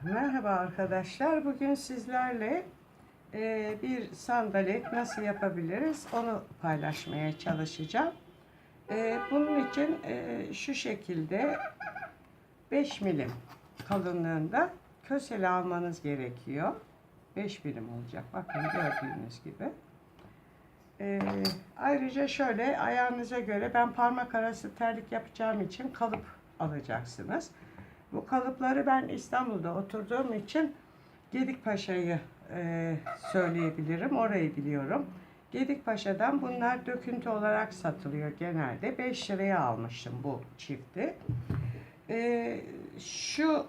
Merhaba arkadaşlar. Bugün sizlerle bir sandalet nasıl yapabiliriz onu paylaşmaya çalışacağım. Bunun için şu şekilde 5 milim kalınlığında kösele almanız gerekiyor. 5 milim olacak. Bakın gördüğünüz gibi. Ayrıca şöyle ayağınıza göre ben parmak arası terlik yapacağım için kalıp alacaksınız. Bu kalıpları ben İstanbul'da oturduğum için Gedikpaşa'yı söyleyebilirim. Orayı biliyorum. Gedikpaşa'dan bunlar döküntü olarak satılıyor genelde. 5 liraya almıştım bu çifti. Şu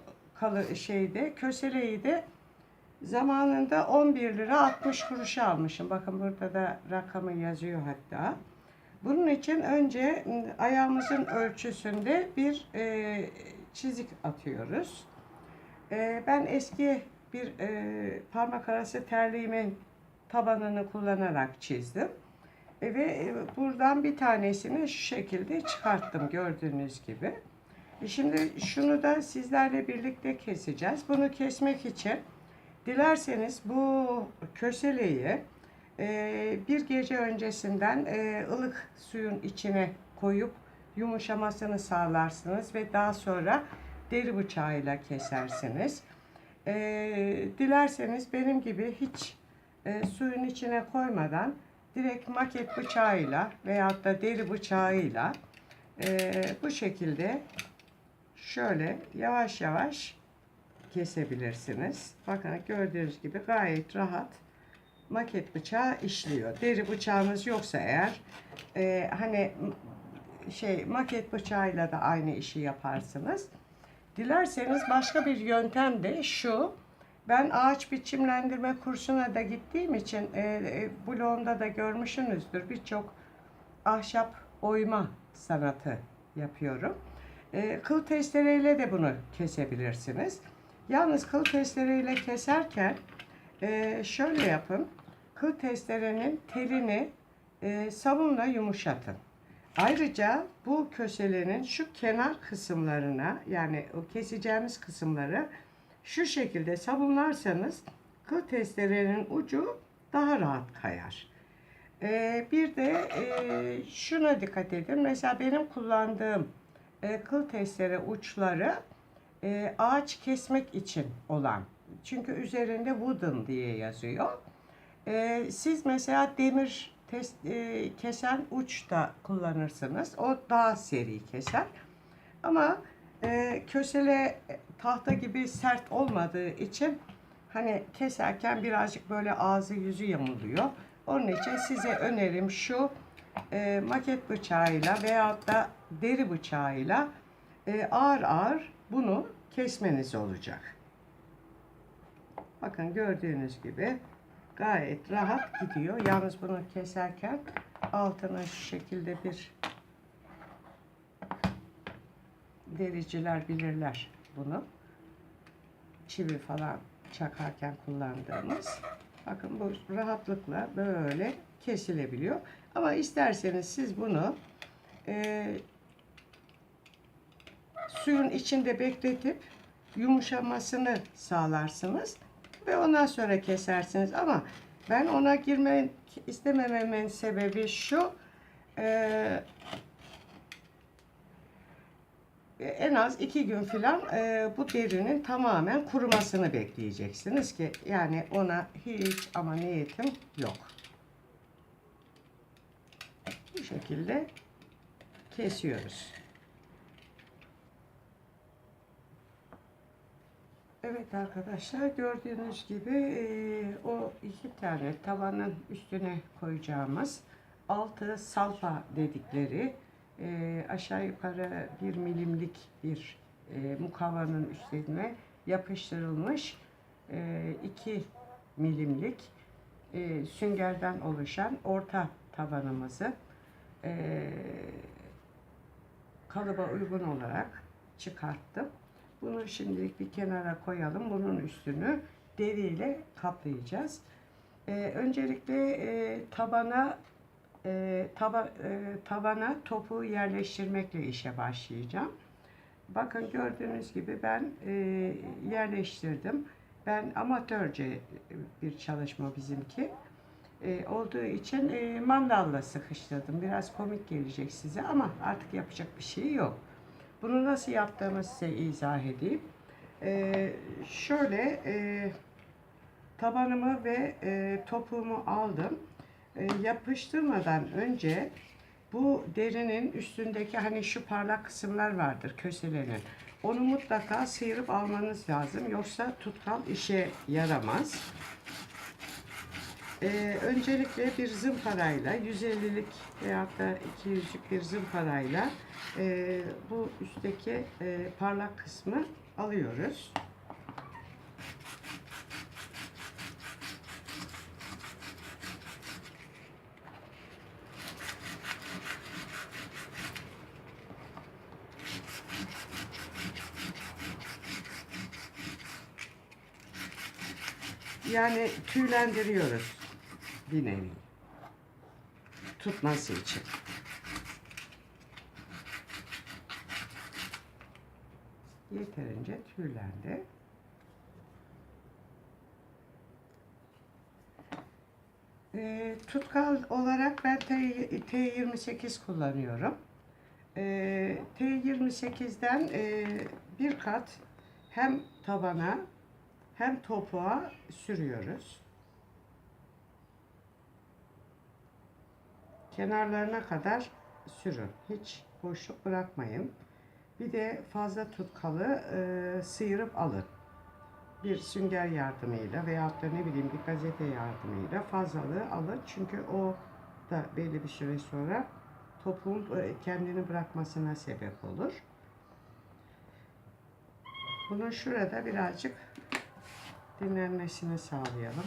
köseleyi de zamanında 11 lira 60 kuruşa almışım. Bakın burada da rakamı yazıyor hatta. Bunun için önce ayağımızın ölçüsünde bir çizik atıyoruz. Ben eski bir parmak arası terliğimin tabanını kullanarak çizdim. Ve buradan bir tanesini şu şekilde çıkarttım gördüğünüz gibi. Şimdi şunu da sizlerle birlikte keseceğiz. Bunu kesmek için dilerseniz bu köseleyi bir gece öncesinden ılık suyun içine koyup yumuşamasını sağlarsınız ve daha sonra deri bıçağıyla kesersiniz. Dilerseniz benim gibi hiç suyun içine koymadan direkt maket bıçağıyla veyahut da deri bıçağıyla bu şekilde şöyle yavaş yavaş kesebilirsiniz. Bakın gördüğünüz gibi gayet rahat maket bıçağı işliyor. Deri bıçağınız yoksa eğer hani maket bıçağıyla da aynı işi yaparsınız. Dilerseniz başka bir yöntem de şu. Ben ağaç biçimlendirme kursuna da gittiğim için blogumda da görmüşsünüzdür. Birçok ahşap oyma sanatı yapıyorum. Kıl testereyle de bunu kesebilirsiniz. Yalnız kıl testereyle keserken şöyle yapın. Kıl testerenin telini sabunla yumuşatın. Ayrıca bu köselenin şu kenar kısımlarına, yani o keseceğimiz kısımları şu şekilde sabunlarsanız kıl testerenin ucu daha rahat kayar. Bir de şuna dikkat edin. Mesela benim kullandığım kıl testere uçları ağaç kesmek için olan. Çünkü üzerinde wooden diye yazıyor. Siz mesela demir kesen uç da kullanırsınız. O daha seri keser. Ama kösele tahta gibi sert olmadığı için hani keserken birazcık böyle ağzı yüzü yamuluyor. Onun için size önerim şu maket bıçağıyla veyahut da deri bıçağıyla ağır ağır bunu kesmeniz olacak. Bakın gördüğünüz gibi gayet rahat gidiyor. Yalnız bunu keserken altına şu şekilde bir dericiler bilirler bunu. Çivi falan çakarken kullandığımız. Bakın bu rahatlıkla böyle kesilebiliyor. Ama isterseniz siz bunu suyun içinde bekletip yumuşamasını sağlarsınız ve ondan sonra kesersiniz. Ama ben ona girmek istemememin sebebi şu: en az 2 gün falan bu derinin tamamen kurumasını bekleyeceksiniz ki, yani ona hiç ama niyetim yok. Bu şekilde kesiyoruz. Evet arkadaşlar, gördüğünüz gibi o 2 tane tavanın üstüne koyacağımız altı salpa dedikleri aşağı yukarı 1 milimlik bir mukavvanın üstüne yapıştırılmış 2 milimlik süngerden oluşan orta tavanımızı kalıba uygun olarak çıkarttım. Bunu şimdilik bir kenara koyalım. Bunun üstünü deriyle kaplayacağız. Öncelikle tavana topu yerleştirmekle işe başlayacağım. Bakın gördüğünüz gibi ben yerleştirdim. Ben amatörce bir çalışma bizimki. Olduğu için mandalla sıkıştırdım. Biraz komik gelecek size ama artık yapacak bir şey yok. Bunu nasıl yaptığımı size izah edeyim. Şöyle tabanımı ve topuğumu aldım. Yapıştırmadan önce bu derinin üstündeki hani şu parlak kısımlar vardır, köselerin. Onu mutlaka sıyırıp almanız lazım. Yoksa tutkal işe yaramaz. Öncelikle bir zımparayla 150'lik veyahut da 200'lük bir zımparayla bu üstteki parlak kısmı alıyoruz. Yani tüylendiriyoruz bir nevi tutması için. Yeterince tüylendi. Tutkal olarak ben T28 kullanıyorum. T28'den bir kat hem tabana hem topuğa sürüyoruz. Kenarlarına kadar sürün. Hiç boşluk bırakmayın. Bir de fazla tutkalı sıyırıp alın. Bir sünger yardımıyla veyahut da ne bileyim bir gazete yardımıyla fazlalığı alın. Çünkü o da belli bir süre sonra topuğun kendini bırakmasına sebep olur. Bunu şurada birazcık dinlenmesini sağlayalım.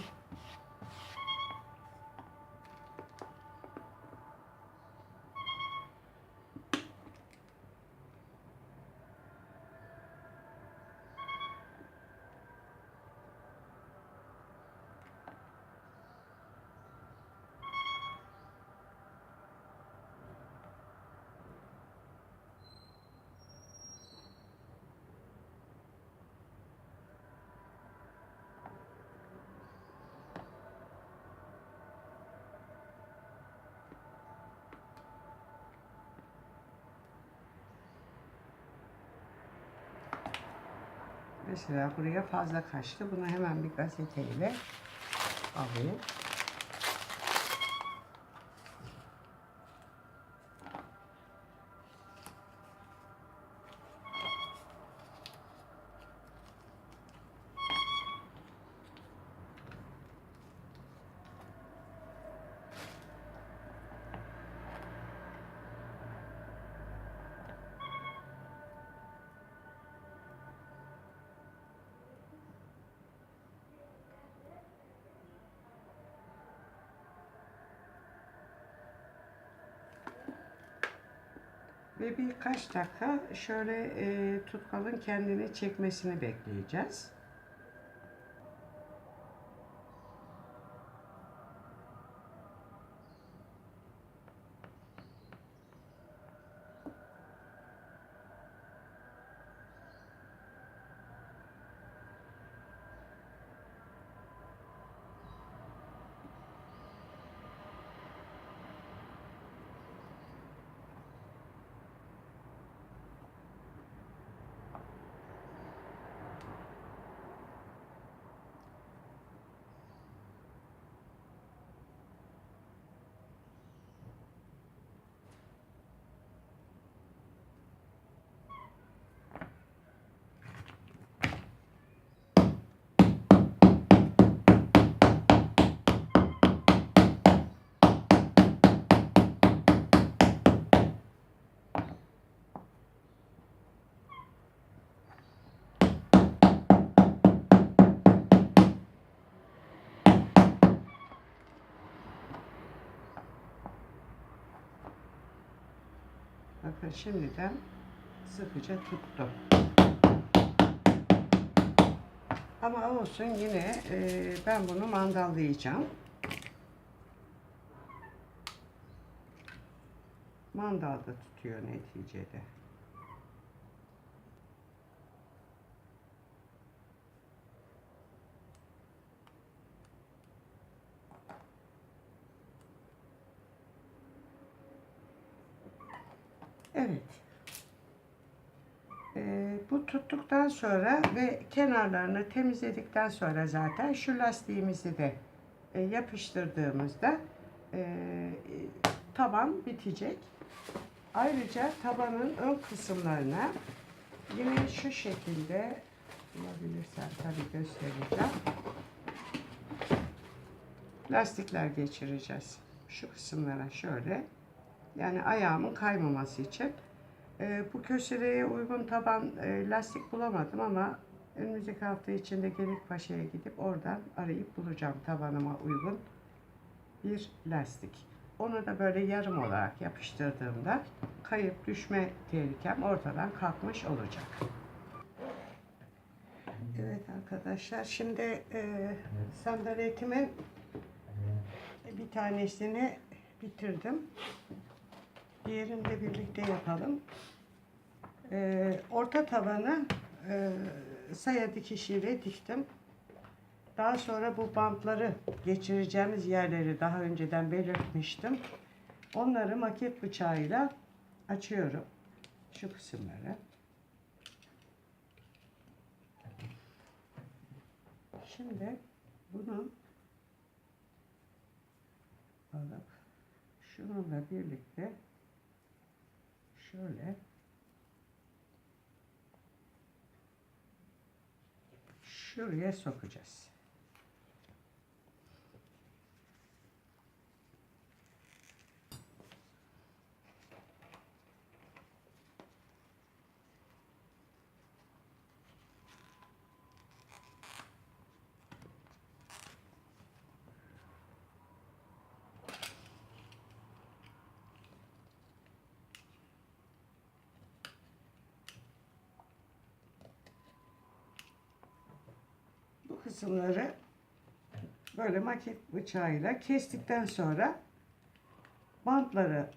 Mesela buraya fazla kaçtı. Bunu hemen bir gazeteyle alayım. Ve birkaç dakika şöyle tutkalın kendini çekmesini bekleyeceğiz. Bakın şimdiden sıkıca tuttu. Ama olsun yine ben bunu mandallayacağım. Mandalda tutuyor neticede. Evet. Bu tuttuktan sonra ve kenarlarını temizledikten sonra zaten şu lastiğimizi de yapıştırdığımızda taban bitecek. Ayrıca tabanın ön kısımlarına yine şu şekilde, bulabilirsem tabii göstereceğim, lastikler geçireceğiz. Şu kısımlara şöyle, yani ayağımın kaymaması için. Bu köşelere uygun taban lastik bulamadım ama önümüzdeki hafta içinde Gedikpaşa'ya gidip oradan arayıp bulacağım tabanıma uygun bir lastik. Onu da böyle yarım olarak yapıştırdığımda kayıp düşme tehlikem ortadan kalkmış olacak. Evet arkadaşlar, şimdi sandalyetimin bir tanesini bitirdim. Diğerini de birlikte yapalım. Orta tabanı saya dikişiyle diktim. Daha sonra bu bantları geçireceğimiz yerleri daha önceden belirtmiştim. Onları maket bıçağıyla açıyorum. Şu kısımları. Şimdi bunu alıp şununla birlikte şöyle şuraya sokacağız. Bu kısımları böyle maket bıçağıyla kestikten sonra bantları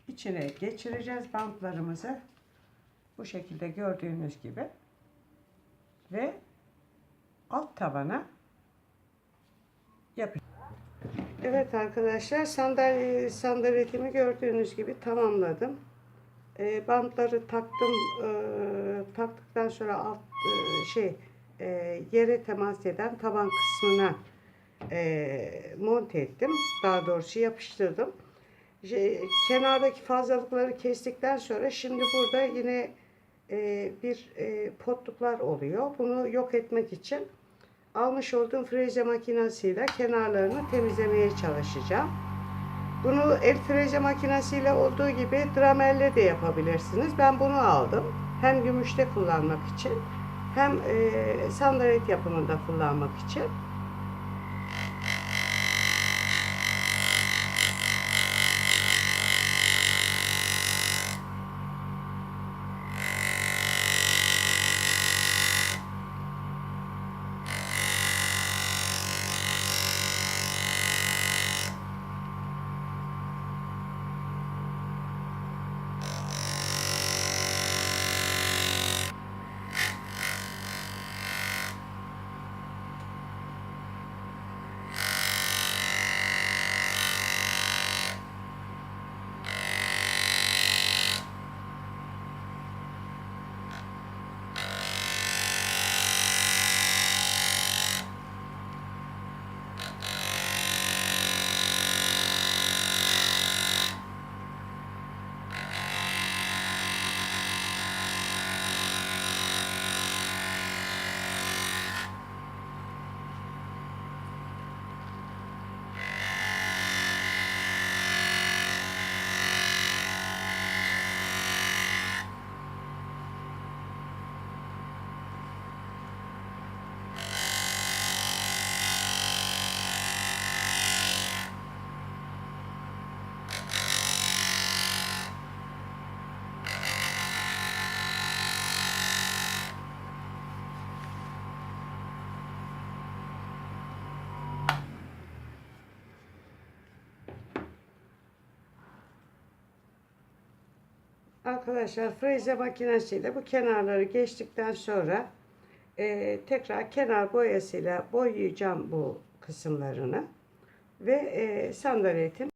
içine geçireceğiz, bantlarımızı bu şekilde gördüğünüz gibi ve alt tabana yapacağız. Evet arkadaşlar, sandaletimi gördüğünüz gibi tamamladım. Bantları taktım. Taktıktan sonra alt yere temas eden taban kısmına monte ettim. Daha doğrusu yapıştırdım. Kenardaki fazlalıkları kestikten sonra şimdi burada yine bir potluklar oluyor. Bunu yok etmek için almış olduğum freze makinesiyle kenarlarını temizlemeye çalışacağım. Bunu el freze makinesiyle olduğu gibi dramelle de yapabilirsiniz. Ben bunu aldım. Hem gümüşte kullanmak için hem sandalet yapımında kullanmak için. Arkadaşlar, freze makinesiyle bu kenarları geçtikten sonra tekrar kenar boyasıyla boyayacağım bu kısımlarını ve sandaletin